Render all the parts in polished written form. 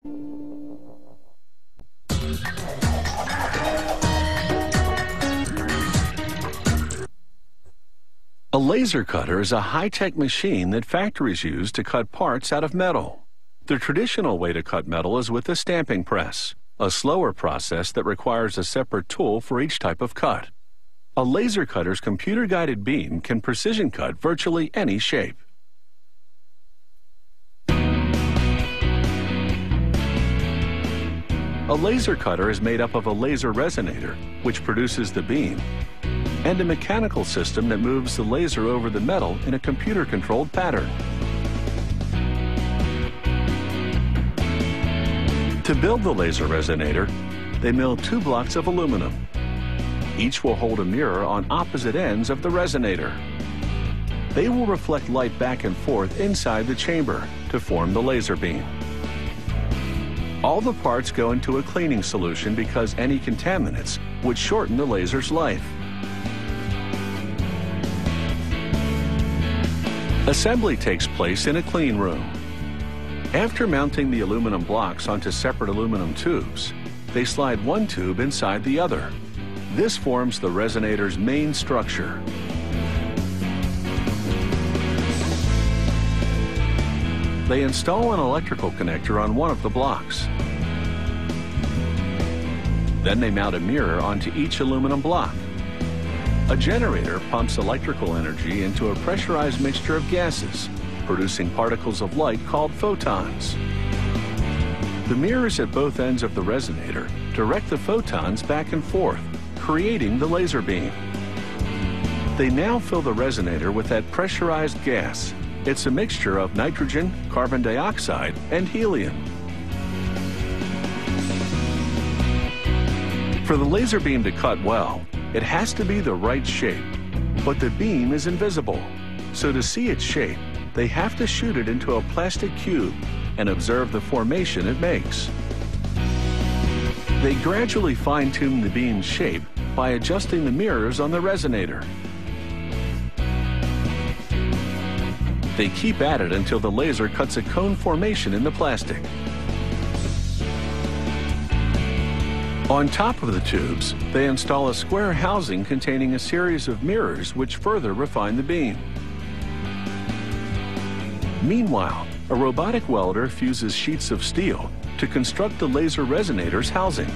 A laser cutter is a high-tech machine that factories use to cut parts out of metal. The traditional way to cut metal is with a stamping press, a slower process that requires a separate tool for each type of cut. A laser cutter's computer-guided beam can precision cut virtually any shape. A laser cutter is made up of a laser resonator, which produces the beam, and a mechanical system that moves the laser over the metal in a computer-controlled pattern. To build the laser resonator, they mill 2 blocks of aluminum. Each will hold a mirror on opposite ends of the resonator. They will reflect light back and forth inside the chamber to form the laser beam. All the parts go into a cleaning solution because any contaminants would shorten the laser's life. Assembly takes place in a clean room. After mounting the aluminum blocks onto separate aluminum tubes, they slide one tube inside the other. This forms the resonator's main structure. They install an electrical connector on one of the blocks. Then they mount a mirror onto each aluminum block. A generator pumps electrical energy into a pressurized mixture of gases, producing particles of light called photons. The mirrors at both ends of the resonator direct the photons back and forth, creating the laser beam. They now fill the resonator with that pressurized gas. It's a mixture of nitrogen, carbon dioxide, and helium. For the laser beam to cut well, it has to be the right shape, but the beam is invisible. So to see its shape, they have to shoot it into a plastic cube and observe the formation it makes. They gradually fine-tune the beam's shape by adjusting the mirrors on the resonator. They keep at it until the laser cuts a cone formation in the plastic. On top of the tubes, they install a square housing containing a series of mirrors which further refine the beam. Meanwhile, a robotic welder fuses sheets of steel to construct the laser resonator's housing.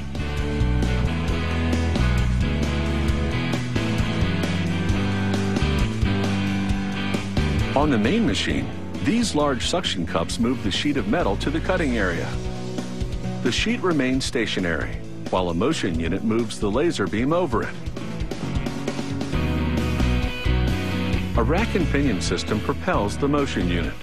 On the main machine, these large suction cups move the sheet of metal to the cutting area. The sheet remains stationary, while a motion unit moves the laser beam over it. A rack and pinion system propels the motion unit.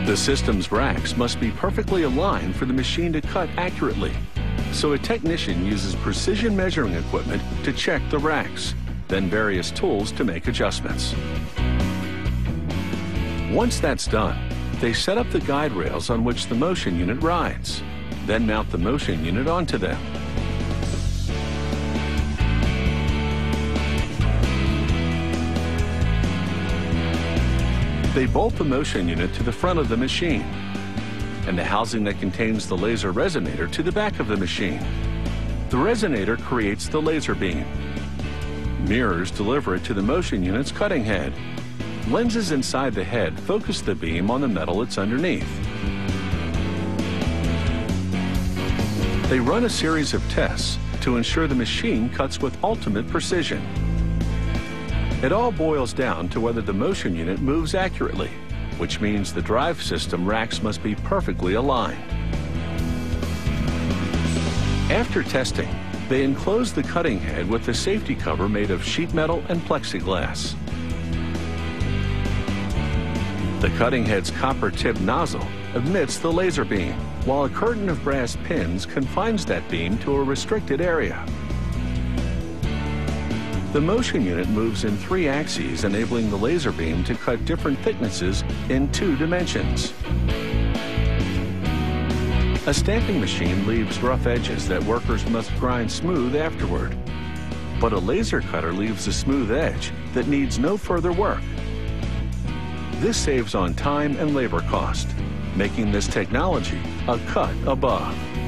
The system's racks must be perfectly aligned for the machine to cut accurately, so a technician uses precision measuring equipment to check the racks, then various tools to make adjustments. Once that's done, they set up the guide rails on which the motion unit rides, then mount the motion unit onto them. They bolt the motion unit to the front of the machine, and the housing that contains the laser resonator to the back of the machine. The resonator creates the laser beam. Mirrors deliver it to the motion unit's cutting head. Lenses inside the head focus the beam on the metal it's underneath. They run a series of tests to ensure the machine cuts with ultimate precision. It all boils down to whether the motion unit moves accurately, which means the drive system racks must be perfectly aligned. After testing, they enclose the cutting head with a safety cover made of sheet metal and plexiglass. The cutting head's copper-tipped nozzle emits the laser beam, while a curtain of brass pins confines that beam to a restricted area. The motion unit moves in 3 axes, enabling the laser beam to cut different thicknesses in 2 dimensions. A stamping machine leaves rough edges that workers must grind smooth afterward. But a laser cutter leaves a smooth edge that needs no further work. This saves on time and labor cost. making this technology a cut above.